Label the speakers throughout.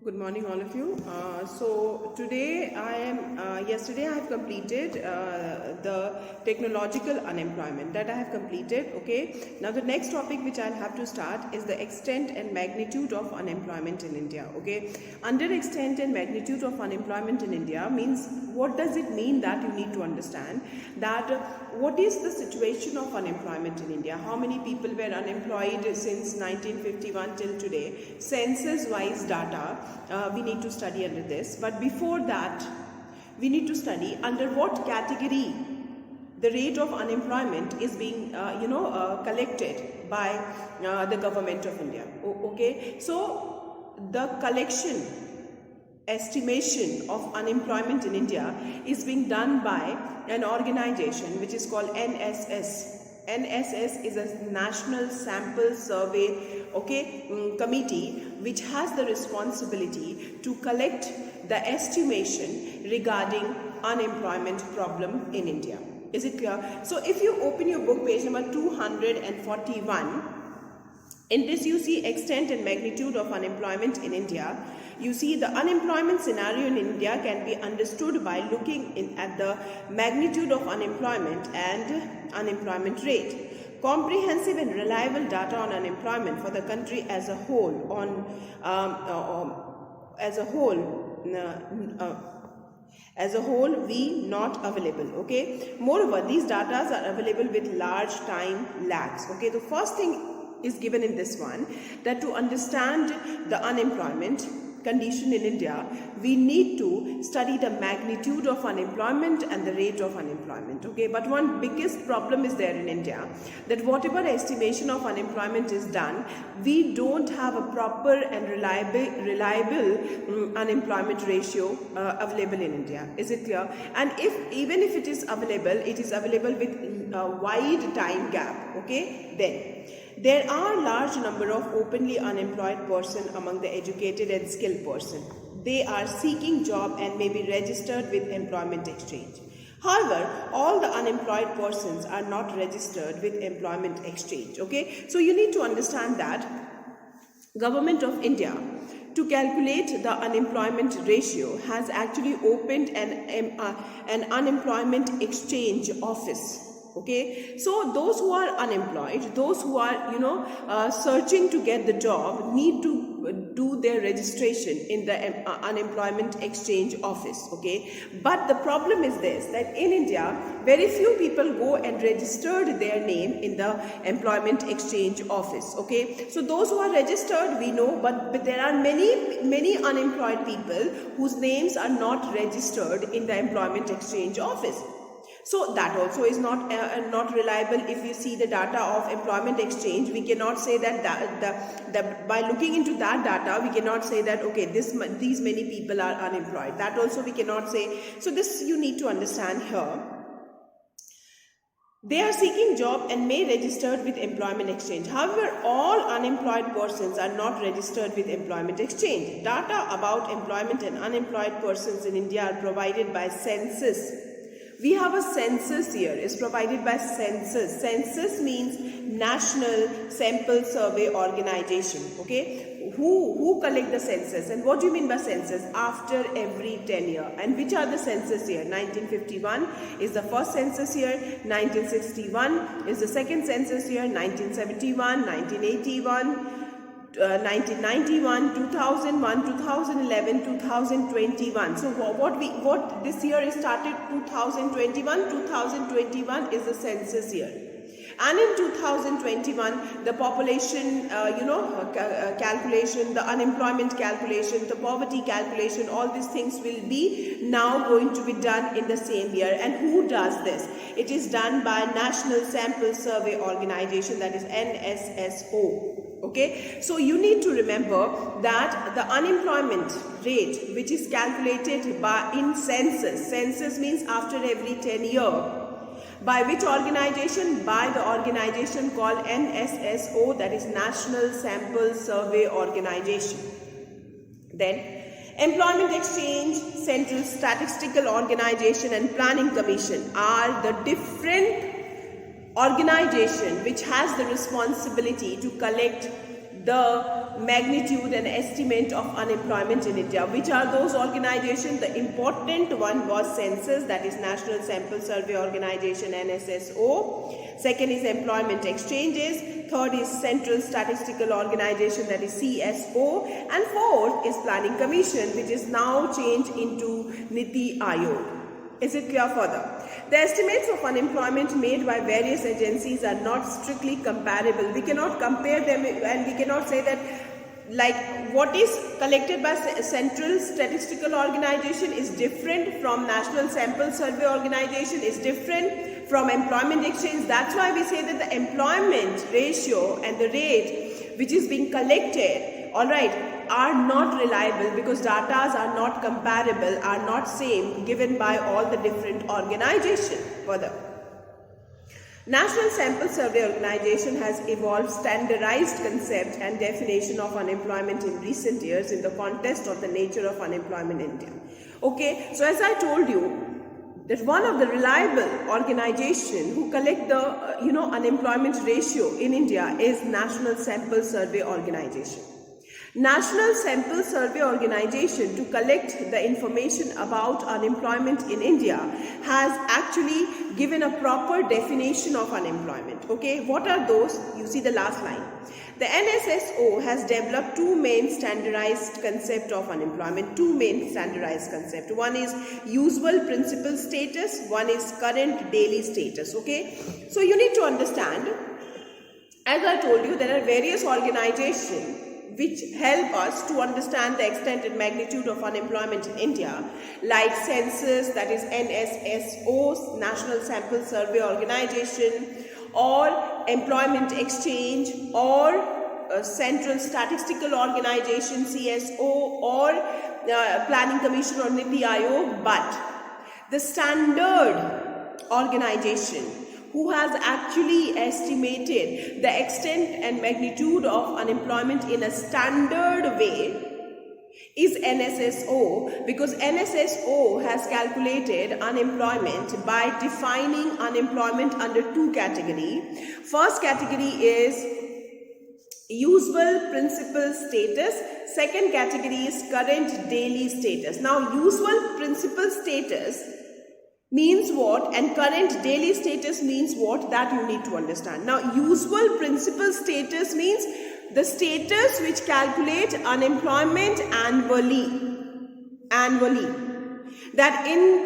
Speaker 1: Good morning, all of you. Yesterday I have completed the technological unemployment that I have completed. Okay. Now the next topic which I'll have to start is the extent and magnitude of unemployment in India. Okay. Under extent and magnitude of unemployment in India means, what does it mean? That you need to understand that what is the situation of unemployment in India? How many people were unemployed since 1951 till today? Census wise data. We need to study under this, but before that we need to study under what category the rate of unemployment is being collected by the government of India. Okay, so the collection estimation of unemployment in India is being done by an organization which is called NSS. NSS is a National Sample Survey committee which has the responsibility to collect the estimation regarding unemployment problem in India. Is it clear? So if you open your book, page number 241, in this you see extent and magnitude of unemployment in India. You see the unemployment scenario in India can be understood by looking at the magnitude of unemployment and unemployment rate. Comprehensive and reliable data on unemployment for the country as a whole we not available. Okay. Moreover, these data are available with large time lags. Okay. The first thing is given in this one, that to understand the unemployment condition in India, we need to study the magnitude of unemployment and the rate of unemployment. Okay, but one biggest problem is there in India, that whatever estimation of unemployment is done, we don't have a proper and reliable unemployment ratio available in India. Is it clear? And even if it is available with a wide time gap. Okay, then there are large number of openly unemployed person among the educated and skilled person. They are seeking job and may be registered with employment exchange. However, all the unemployed persons are not registered with employment exchange. Okay, so you need to understand that Government of India, to calculate the unemployment ratio, has actually opened an unemployment exchange office. Okay, so those who are unemployed, those who are searching to get the job, need to do their registration in the unemployment exchange office. Okay, but the problem is this, that in India very few people go and registered their name in the employment exchange office. Okay, so those who are registered we know, but there are many unemployed people whose names are not registered in the employment exchange office. So that also is not reliable. If you see the data of employment exchange, we cannot say that by looking into that data, we cannot say that okay, these many people are unemployed. That also we cannot say. So this you need to understand here. They are seeking job and may registered with employment exchange. However, all unemployed persons are not registered with employment exchange. Data about employment and unemployed persons in India are provided by census. We have a census here, is provided by census. Census means National Sample Survey Organization. Okay, who collect the census, and what do you mean by census? After every 10 years. And which are the census here? 1951 is the first census year, 1961 is the second census year, 1971, 1981, 1991, 2001, 2011, 2021. So what this year is started 2021. 2021 is the census year, and in 2021 the population calculation, the unemployment calculation, the poverty calculation, all these things will be now going to be done in the same year. And who does this? It is done by National Sample Survey Organization, that is NSSO. Okay, so you need to remember that the unemployment rate, which is calculated in census, census means after every 10 years, by which organization? By the organization called NSSO, that is National Sample Survey Organization. Then Employment Exchange, Central Statistical Organization and Planning Commission are the different organization which has the responsibility to collect the magnitude and estimate of unemployment in India. Which are those organizations? The important one was census, that is National Sample Survey Organization, NSSO. Second is employment exchanges. Third is Central Statistical Organization, that is CSO. And fourth is Planning Commission, which is now changed into Niti Aayog. Is it clear further? The estimates of unemployment made by various agencies are not strictly comparable. We cannot compare them, and we cannot say that like what is collected by Central Statistical Organization is different from National Sample Survey Organization, is different from Employment Exchange. That's why we say that the employment ratio and the rate which is being collected, all right, are not reliable, because data are not comparable, are not same given by all the different organizations. Further, National Sample Survey Organization has evolved standardized concept and definition of unemployment in recent years in the context of the nature of unemployment in India. Okay, so as I told you, that one of the reliable organization who collect the unemployment ratio in India is National Sample Survey Organization. National Sample Survey Organization, to collect the information about unemployment in India, has actually given a proper definition of unemployment. Okay, what are those? You see the last line. The NSSO has developed two main standardized concepts of unemployment. Two main standardized concepts. One is usual principal status, one is current daily status. Okay, so you need to understand, as I told you, there are various organizations which help us to understand the extent and magnitude of unemployment in India, like census, that is NSSO, National Sample Survey Organization, or employment exchange, or Central Statistical Organization, CSO, or Planning Commission or Niti Aayog. But the standard organization who has actually estimated the extent and magnitude of unemployment in a standard way is NSSO, because NSSO has calculated unemployment by defining unemployment under two categories. First category is usual principal status, second category is current daily status. Now, usual principal status means what and current daily status means what, that you need to understand. Now, usual principal status means the status which calculates unemployment annually. That in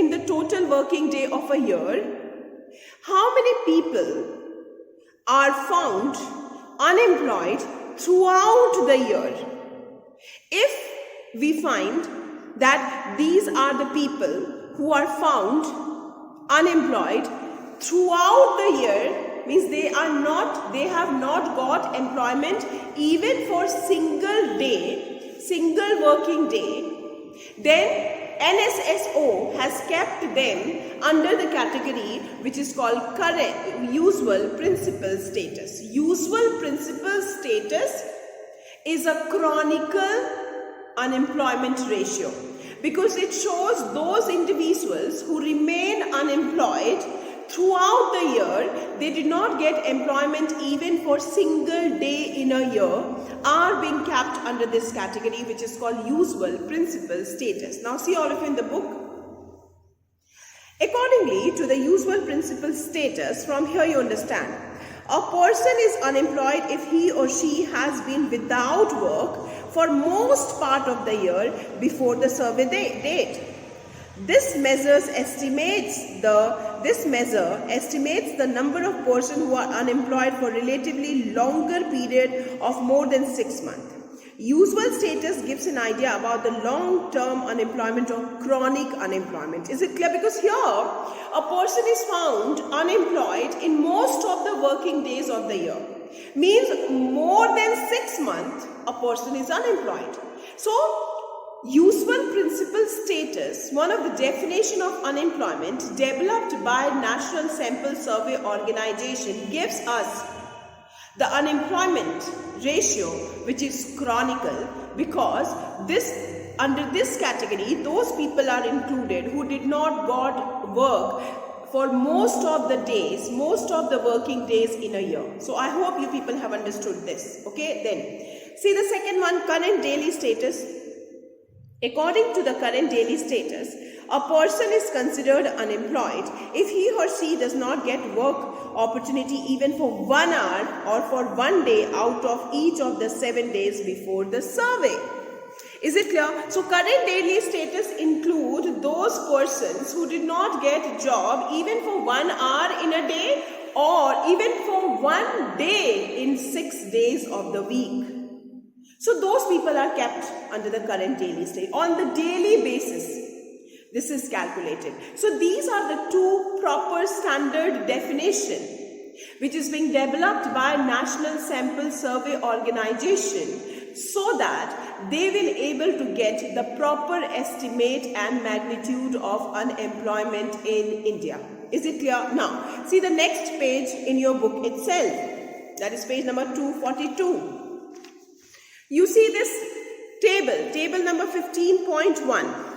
Speaker 1: the total working day of a year, how many people are found unemployed throughout the year. If we find that these are the people who are found unemployed throughout the year, means they have not got employment even for single working day, then NSSO has kept them under the category which is called current usual principal status. Usual principal status is a chronicle unemployment ratio, because it shows those individuals who remain unemployed throughout the year, they did not get employment even for single day in a year, are being kept under this category which is called usual principal status. Now see all of you in the book. Accordingly to the usual principal status, from here you understand, a person is unemployed if he or she has been without work for most part of the year before the survey date. This measure estimates the number of persons who are unemployed for relatively longer period of more than 6 months. Usual status gives an idea about the long-term unemployment or chronic unemployment. Is it clear? Because here a person is found unemployed in most of the working days of the year. Means more than 6 months a person is unemployed. So usual principal status, one of the definition of unemployment developed by National Sample Survey Organization, gives us the unemployment ratio which is chronicle, because under this category those people are included who did not got work for most of the days, most of the working days in a year. So I hope you people have understood this. Okay, then see the second one, current daily status. According to the current daily status, a person is considered unemployed if he or she does not get work opportunity even for 1 hour or for 1 day out of each of the 7 days before the survey. Is it clear? So current daily status include those persons who did not get job even for 1 hour in a day or even for 1 day in 6 days of the week. So those people are kept under the current daily state. On the daily basis, this is calculated. So these are the two proper standard definition which is being developed by National Sample Survey Organization so that they will able to get the proper estimate and magnitude of unemployment in India. Is it clear? Now, see the next page in your book itself. That is page number 242. You see this table number 15.1.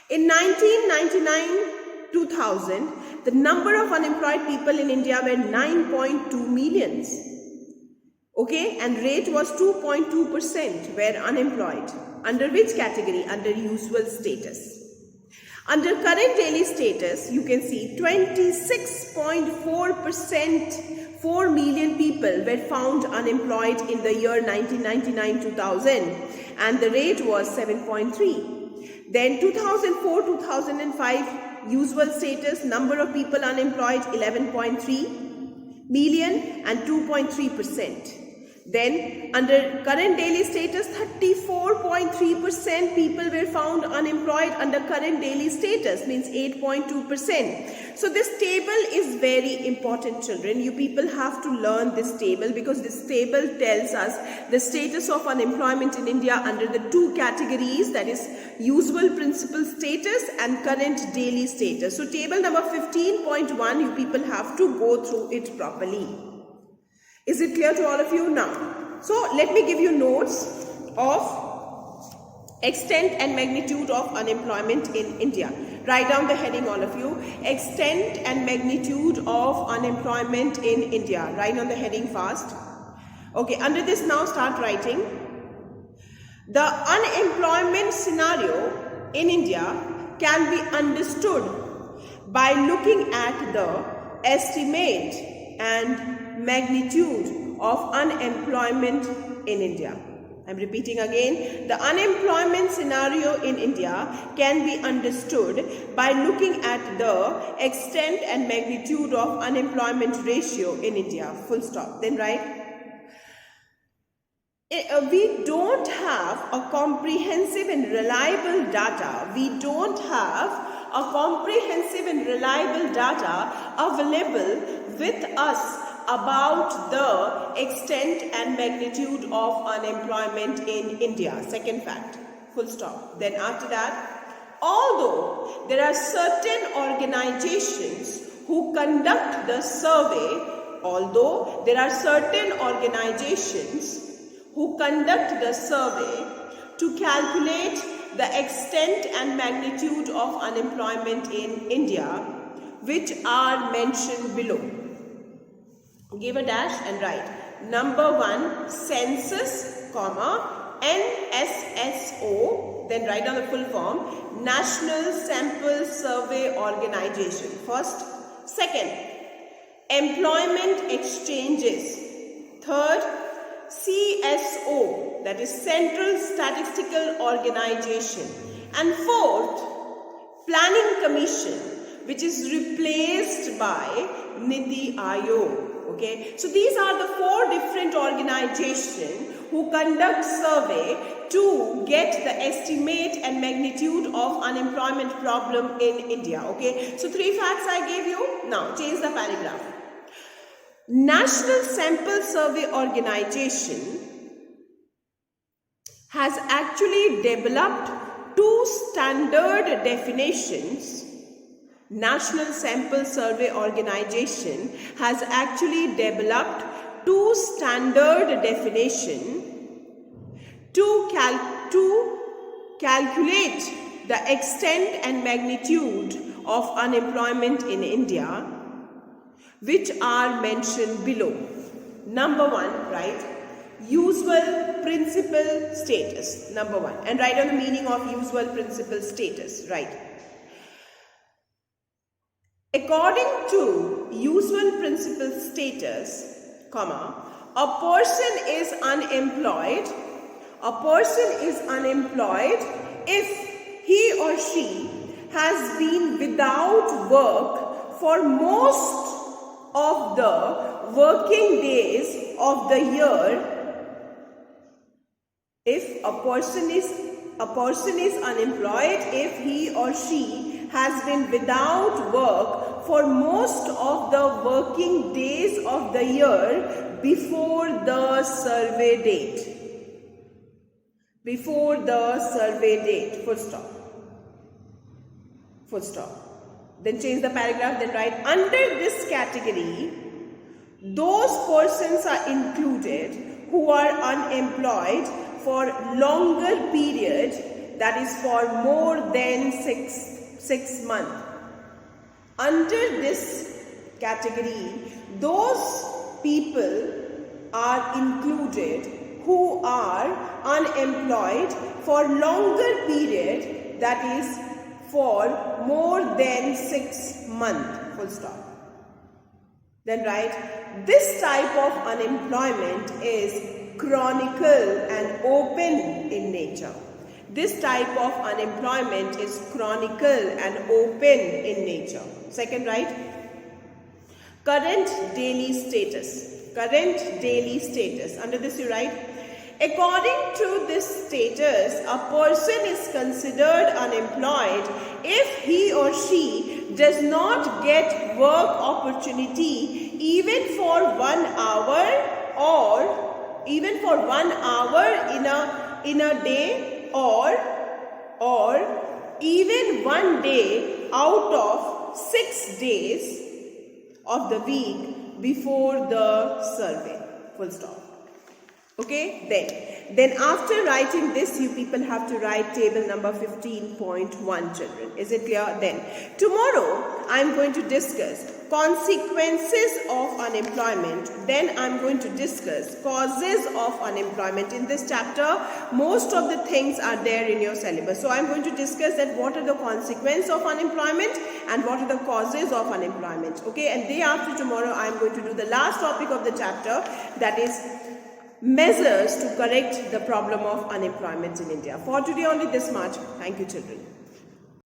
Speaker 1: In 1999-2000, the number of unemployed people in India were 9.2 millions. Okay, and rate was 2.2% were unemployed. Under which category? Under usual status. Under current daily status, you can see 26.4%, 4 million people were found unemployed in the year 1999-2000 and the rate was 7.3. Then 2004-2005 usual status, number of people unemployed 11.3 million and 2.3%. Then under current daily status, 34.3% people were found unemployed under current daily status, means 8.2%. So this table is very important, children. You people have to learn this table because this table tells us the status of unemployment in India under the two categories, that is usual principal status and current daily status. So table number 15.1, you people have to go through it properly. Is it clear to all of you now? So let me give you notes of extent and magnitude of unemployment in India. Write down the heading, all of you. Extent and magnitude of unemployment in India. Write down the heading fast. Okay, under this now start writing. The unemployment scenario in India can be understood by looking at the estimate and magnitude of unemployment in India. I am repeating again. The unemployment scenario in India can be understood by looking at the extent and magnitude of unemployment ratio in India. Full stop. Then write. We don't have a comprehensive and reliable data. We don't have a comprehensive and reliable data available with us about the extent and magnitude of unemployment in India. Second fact. Full stop. Then after that, although there are certain organizations who conduct the survey, to calculate the extent and magnitude of unemployment in India, which are mentioned below. Give a dash and write. Number 1, census, comma, NSSO, then write down the full form, National Sample Survey Organization. First. Second, employment exchanges. Third, CSO, that is Central Statistical Organization. And fourth, Planning Commission, which is replaced by Niti Aayog. Okay, so these are the 4 different organizations who conduct survey to get the estimate and magnitude of unemployment problem in India. Okay, so 3 facts I gave you. Now change the paragraph. National Sample Survey Organization has actually developed 2 standard definitions. National Sample Survey Organization has actually developed 2 standard definitions to calculate the extent and magnitude of unemployment in India, which are mentioned below. Number 1, write usual principal status. Number 1, and write on the meaning of usual principal status. Right. According to usual principal status, comma, a person is unemployed. A person is unemployed if he or she has been without work for most of the working days of the year. If a person is unemployed if he or she has been without work for most of the working days of the year before the survey date. Before the survey date. Full stop. Full stop. Then change the paragraph. Then write, under this category, those persons are included who are unemployed for longer period, that is for more than six months. Under this category, those people are included who are unemployed for longer period, that is for more than 6 months. Full stop. Then write, this type of unemployment is chronic and open in nature. This type of unemployment is chronic and open in nature. Second, write, current daily status. Current daily status. Under this you write, according to this status, a person is considered unemployed if he or she does not get work opportunity even for 1 hour or even for 1 hour in a day or even 1 day out of 6 days of the week before the survey. Full stop. Okay, then after writing this, you people have to write table number 15.1, children. Is it clear? Then tomorrow I am going to discuss consequences of unemployment. Then I am going to discuss causes of unemployment. In this chapter, most of the things are there in your syllabus. So I am going to discuss that what are the consequences of unemployment and what are the causes of unemployment. Okay, and day after tomorrow I am going to do the last topic of the chapter, that is measures to correct the problem of unemployment in India. For today only this much. Thank you, children.